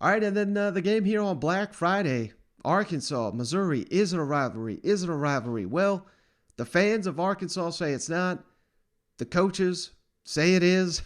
All right, and then the game here on Black Friday, Arkansas, Missouri. Is it a rivalry? Is it a rivalry? Well, the fans of Arkansas say it's not. The coaches say it is.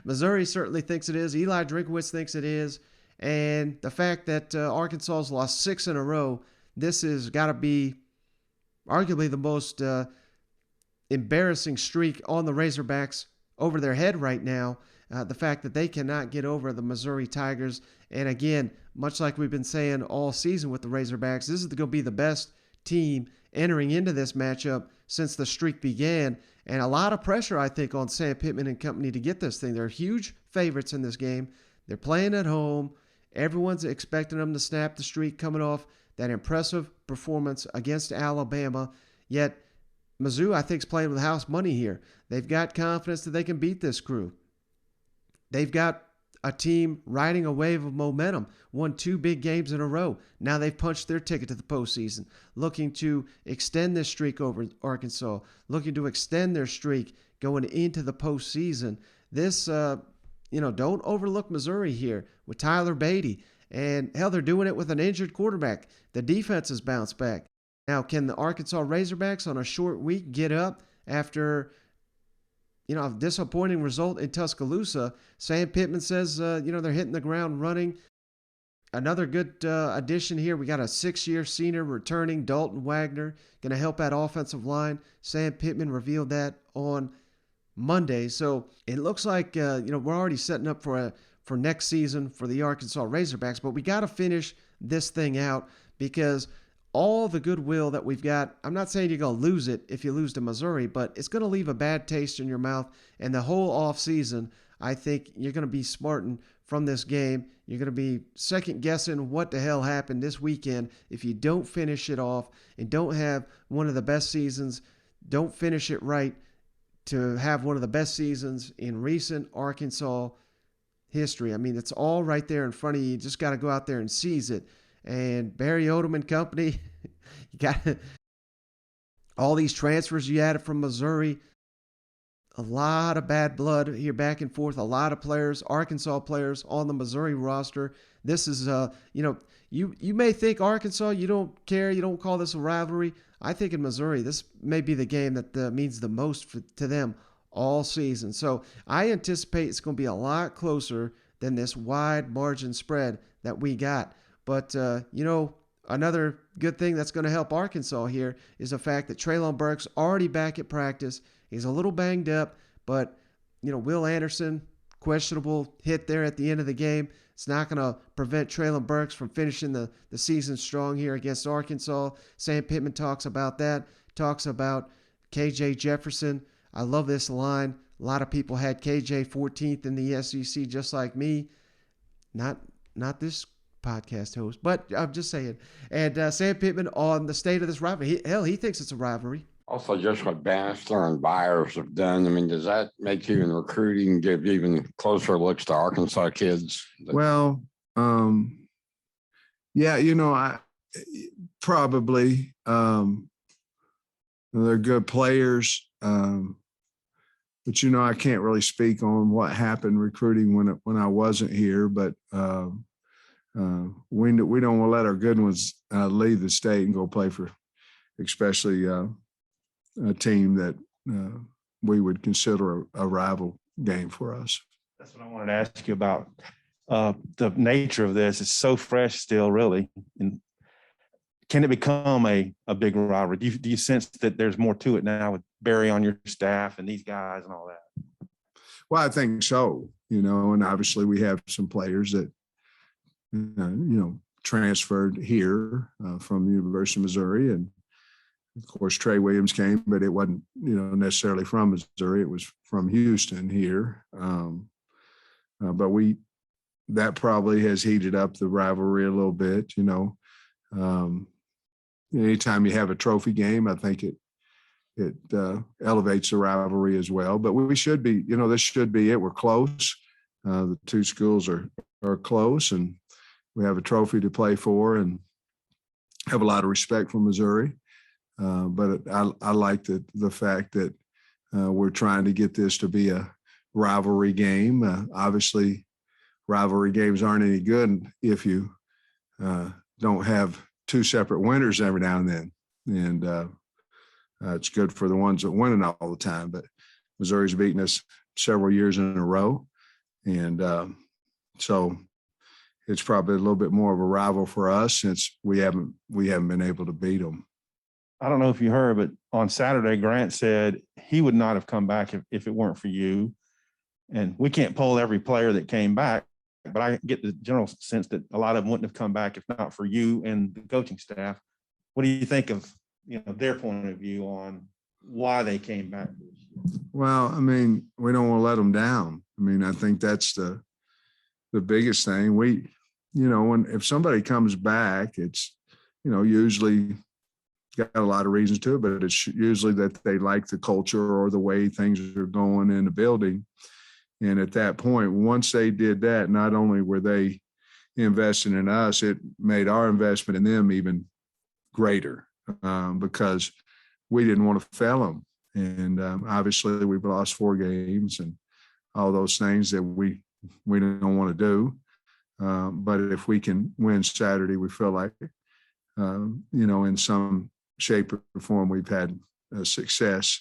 Missouri certainly thinks it is. Eli Drinkwitz thinks it is. And the fact that Arkansas has lost 6 in a row, this has got to be arguably the most embarrassing streak on the Razorbacks over their head right now. The fact that they cannot get over the Missouri Tigers. And again, much like we've been saying all season with the Razorbacks, this is going to be the best team entering into this matchup since the streak began. And a lot of pressure, I think, on Sam Pittman and company to get this thing. They're huge favorites in this game. They're playing at home. Everyone's expecting them to snap the streak coming off that impressive performance against Alabama. Yet, Mizzou, I think, is playing with house money here. They've got confidence that they can beat this crew. They've got a team riding a wave of momentum, won 2 big games in a row. Now they've punched their ticket to the postseason, looking to extend this streak over Arkansas, looking to extend their streak going into the postseason. This, don't overlook Missouri here with Tyler Beatty. And hell, they're doing it with an injured quarterback. The defense has bounced back. Now, can the Arkansas Razorbacks on a short week get up after a disappointing result in Tuscaloosa? Sam Pittman says, they're hitting the ground running. Another good addition here. We got a 6-year senior returning, Dalton Wagner, going to help that offensive line. Sam Pittman revealed that on Monday. So it looks like, we're already setting up for next season for the Arkansas Razorbacks, but we got to finish this thing out because all the goodwill that we've got, I'm not saying you're going to lose it if you lose to Missouri, but it's going to leave a bad taste in your mouth. And the whole offseason, I think you're going to be smarting from this game. You're going to be second-guessing what the hell happened this weekend if you don't finish it off and don't have one of the best seasons, don't finish it right to have one of the best seasons in recent Arkansas history. I mean, it's all right there in front of you. You just got to go out there and seize it. And Barry Odom and company, you got all these transfers you added from Missouri. A lot of bad blood here back and forth. A lot of players, Arkansas players on the Missouri roster. This is, you may think Arkansas, you don't care, you don't call this a rivalry. I think in Missouri, this may be the game that means the most to them all season. So I anticipate it's going to be a lot closer than this wide margin spread that we got. But, another good thing that's going to help Arkansas here is the fact that Treylon Burks already back at practice. He's a little banged up, but, Will Anderson, questionable hit there at the end of the game. It's not going to prevent Treylon Burks from finishing the season strong here against Arkansas. Sam Pittman talks about that, talks about KJ Jefferson. I love this line. A lot of people had KJ 14th in the SEC just like me. Not this podcast host, but I'm just saying. And Sam Pittman on the state of this rivalry. He thinks it's a rivalry. Also, just what Bannister and Byers have done. I mean, does that make you in recruiting give even closer looks to Arkansas kids? Well, I probably they're good players, but I can't really speak on what happened recruiting when I wasn't here. But we don't want to let our good ones leave the state and go play for, especially a team that we would consider a rival game for us. That's what I wanted to ask you about. The nature of this is so fresh still, really. And can it become a big rivalry? Do you sense that there's more to it now with Barry on your staff and these guys and all that? Well, I think so, and obviously we have some players that, transferred here from the University of Missouri. And of course, Trey Williams came, but it wasn't, necessarily from Missouri. It was from Houston here. But that probably has heated up the rivalry a little bit, anytime you have a trophy game, I think it elevates the rivalry as well. But we should be, this should be it. We're close. The two schools are close, and we have a trophy to play for and have a lot of respect for Missouri. But I like the fact that we're trying to get this to be a rivalry game. Obviously, rivalry games aren't any good if you don't have two separate winners every now and then. And it's good for the ones that win all the time. But Missouri's beaten us several years in a row. And so it's probably a little bit more of a rival for us since we haven't been able to beat them. I don't know if you heard, but on Saturday, Grant said he would not have come back if it weren't for you. And we can't poll every player that came back, but I get the general sense that a lot of them wouldn't have come back if not for you and the coaching staff. What do you think of their point of view on why they came back? Well, I mean, we don't want to let them down. I mean, I think that's the biggest thing. If somebody comes back, it's, usually got a lot of reasons to it, but it's usually that they like the culture or the way things are going in the building. And at that point, once they did that, not only were they investing in us, it made our investment in them even greater because we didn't want to fail them. And obviously we've lost 4 games and all those things that we don't want to do. But if we can win Saturday, we feel like, in some shape or form, we've had success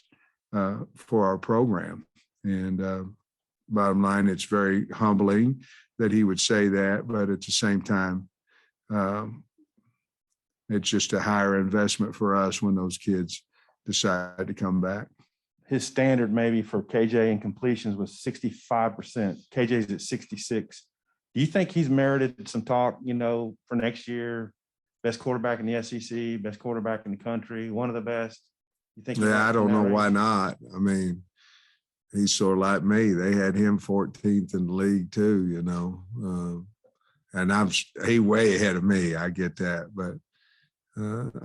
for our program. And bottom line, it's very humbling that he would say that, but at the same time, it's just a higher investment for us when those kids decide to come back. His standard maybe for KJ in completions was 65%. KJ's at 66. Do you think he's merited some talk, for next year? Best quarterback in the SEC, best quarterback in the country, one of the best? You think? Yeah, I don't know why not. I mean, he's sort of like me. They had him 14th in the league too, and he way ahead of me. I get that, but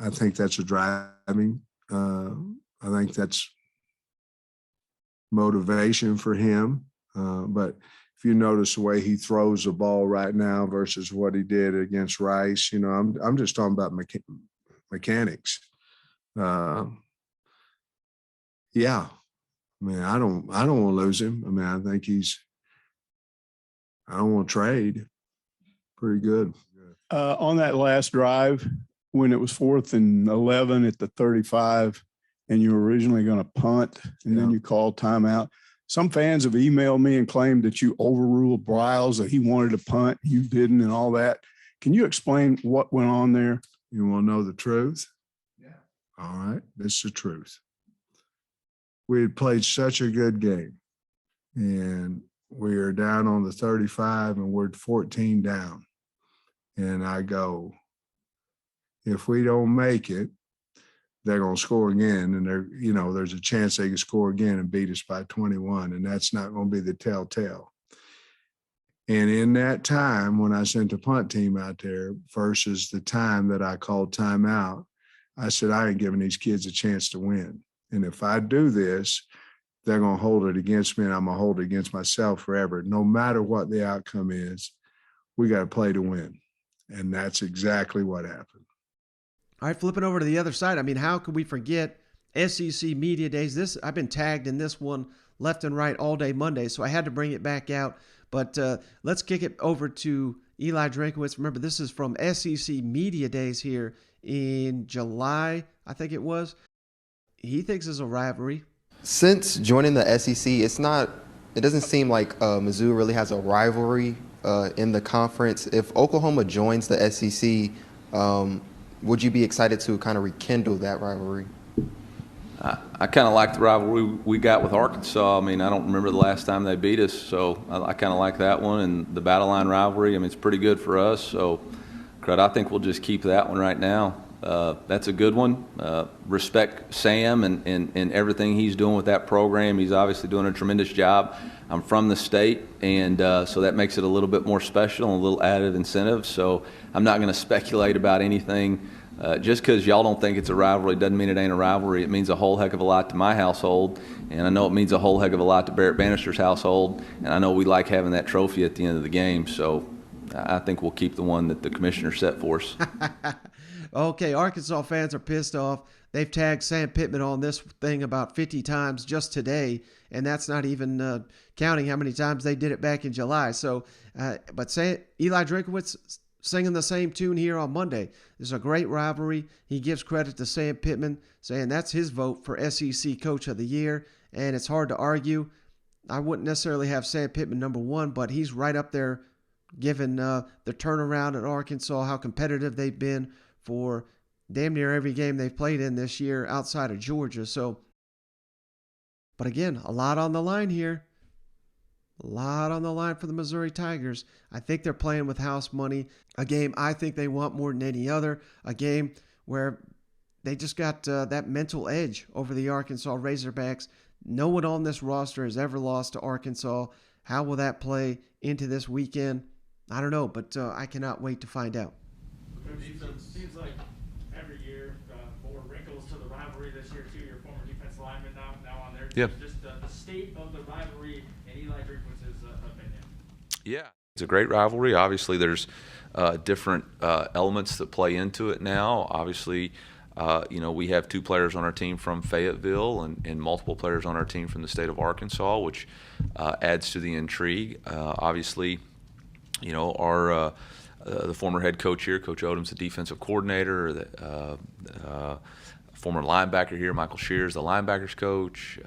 I think that's a driving. I think that's motivation for him. But if you notice the way he throws the ball right now versus what he did against Rice, I'm just talking about mechanics. Yeah. I mean, I don't want to lose him. I mean, I think I don't want to trade. Pretty good. On that last drive, when it was 4th and 11 at the 35, and you were originally going to punt, and then you called timeout. Some fans have emailed me and claimed that you overruled Bryles, that he wanted to punt, you didn't, and all that. Can you explain what went on there? You want to know the truth? Yeah. All right. This is the truth. We had played such a good game, and we are down on the 35, and we're 14 down. And I go, if we don't make it, they're going to score again. And there's a chance they can score again and beat us by 21. And that's not going to be the telltale. And in that time, when I sent the punt team out there versus the time that I called timeout, I said, I ain't giving these kids a chance to win. And if I do this, they're going to hold it against me, and I'm going to hold it against myself forever. No matter what the outcome is, we got to play to win. And that's exactly what happened. All right, flipping over to the other side. I mean, how could we forget SEC Media Days? I've been tagged in this one left and right all day Monday, so I had to bring it back out. But let's kick it over to Eli Drinkwitz. Remember, this is from SEC Media Days here in July, I think it was. He thinks it's a rivalry. Since joining the SEC, it doesn't seem like Mizzou really has a rivalry in the conference. If Oklahoma joins the SEC, would you be excited to kind of rekindle that rivalry? I kind of like the rivalry we got with Arkansas. I mean, I don't remember the last time they beat us, so I kind of like that one. And the Battle Line rivalry, I mean, it's pretty good for us. So, Crud, I think we'll just keep that one right now. That's a good one. Respect Sam and everything he's doing with that program. He's obviously doing a tremendous job. I'm from the state, and so that makes it a little bit more special and a little added incentive. So I'm not going to speculate about anything. Just because y'all don't think it's a rivalry doesn't mean it ain't a rivalry. It means a whole heck of a lot to my household, and I know it means a whole heck of a lot to Barrett Bannister's household, and I know we like having that trophy at the end of the game. So I think we'll keep the one that the commissioner set for us. Okay, Arkansas fans are pissed off. They've tagged Sam Pittman on this thing about 50 times just today, and that's not even counting how many times they did it back in July. So, but Eli Drinkwitz singing the same tune here on Monday. There's a great rivalry. He gives credit to Sam Pittman, saying that's his vote for SEC Coach of the Year, and it's hard to argue. I wouldn't necessarily have Sam Pittman number one, but he's right up there given the turnaround at Arkansas, how competitive they've been for damn near every game they've played in this year outside of Georgia. So, but again, a lot on the line here. A lot on the line for the Missouri Tigers. I think they're playing with house money. A game I think they want more than any other. A game where they just got that mental edge over the Arkansas Razorbacks. No one on this roster has ever lost to Arkansas. How will that play into this weekend? I don't know, but I cannot wait to find out. It seems like every year more wrinkles to the rivalry this year too. Your former defensive lineman now on there. Yeah. Just the state of the rivalry and Eli Drinkwitz's opinion. Yeah, it's a great rivalry. Obviously, there's different elements that play into it now. Obviously, we have 2 players on our team from Fayetteville and multiple players on our team from the state of Arkansas, which adds to the intrigue. Obviously, our the former head coach here, Coach Odom's the defensive coordinator. The former linebacker here, Michael Shears, the linebackers coach.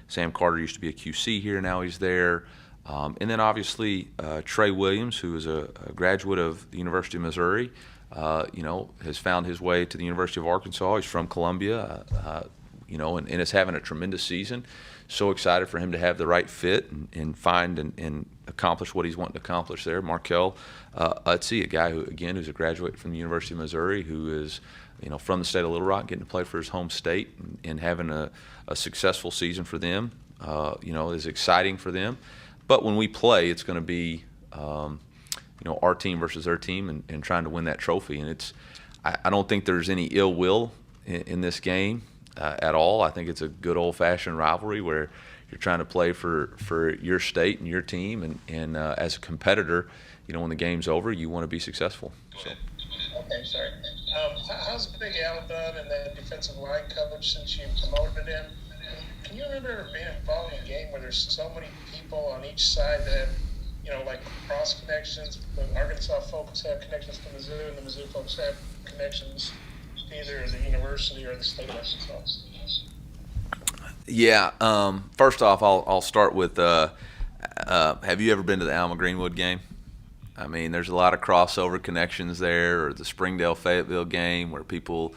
Sam Carter used to be a QC here, now he's there. And then obviously Trey Williams, who is a graduate of the University of Missouri, has found his way to the University of Arkansas. He's from Columbia, and is having a tremendous season. So excited for him to have the right fit and find and accomplish what he's wanting to accomplish there. Markel Utzi, a guy who's a graduate from the University of Missouri, who is from the state of Little Rock, getting to play for his home state and having a successful season for them, is exciting for them. But when we play, it's going to be, our team versus their team and trying to win that trophy. And I don't think there's any ill will in this game at all. I think it's a good old-fashioned rivalry where you're trying to play for your state and your team. And as a competitor, when the game's over, you want to be successful. So. Okay, sorry. How's Big Al done and that defensive line coach since you promoted him? Can you remember being involved in a game where there's so many people on each side that have, like cross connections? The Arkansas folks have connections to Mizzou, and the Mizzou folks have connections to either the university or the state of Arkansas. Yeah. First off, I'll start with have you ever been to the Alma Greenwood game? I mean, there's a lot of crossover connections there, or the Springdale-Fayetteville game where people,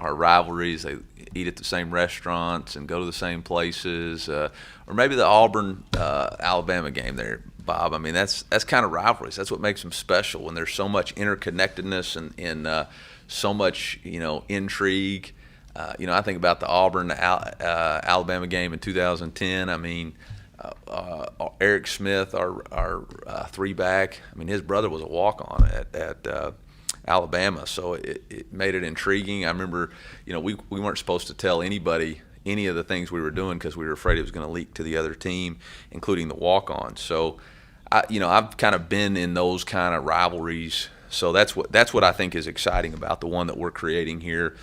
are rivalries. They eat at the same restaurants and go to the same places, or maybe the Auburn-Alabama game there, Bob. I mean, that's kind of rivalries. That's what makes them special, when there's so much interconnectedness and so much, intrigue. I think about the Auburn-Alabama game in 2010. I mean, Eric Smith, our 3-back. I mean, his brother was a walk-on at Alabama, so it made it intriguing. I remember, we weren't supposed to tell anybody any of the things we were doing because we were afraid it was going to leak to the other team, including the walk-on. So, I've kind of been in those kind of rivalries. So that's what I think is exciting about the one that we're creating here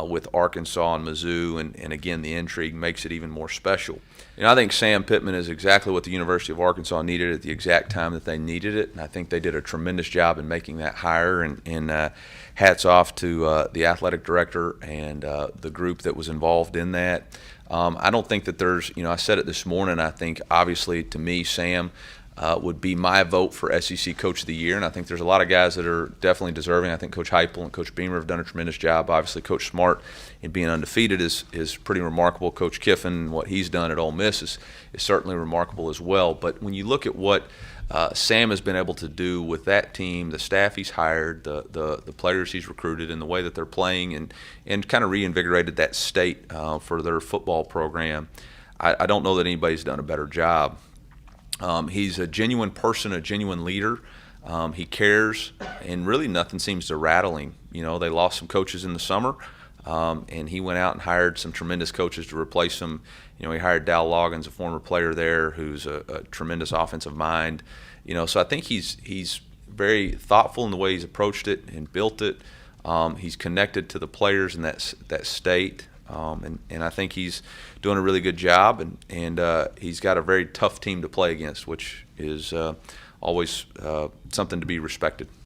with Arkansas and Mizzou, and again, the intrigue makes it even more special. I think Sam Pittman is exactly what the University of Arkansas needed at the exact time that they needed it, and I think they did a tremendous job in making that hire, and hats off to the athletic director and the group that was involved in that. I don't think that there's, I said it this morning, I think obviously to me, Sam would be my vote for SEC Coach of the Year, and I think there's a lot of guys that are definitely deserving. I think Coach Heupel and Coach Beamer have done a tremendous job. Obviously, Coach Smart in being undefeated is pretty remarkable. Coach Kiffin, what he's done at Ole Miss is certainly remarkable as well. But when you look at what Sam has been able to do with that team, the staff he's hired, the players he's recruited, and the way that they're playing, and kind of reinvigorated that state for their football program, I don't know that anybody's done a better job. He's a genuine person, a genuine leader. He cares, and really nothing seems to rattle him. They lost some coaches in the summer, and he went out and hired some tremendous coaches to replace them. He hired Dal Loggins, a former player there, who's a tremendous offensive mind. So I think he's very thoughtful in the way he's approached it and built it. He's connected to the players in that state, and I think he's doing a really good job. And he's got a very tough team to play against, which is always something to be respected.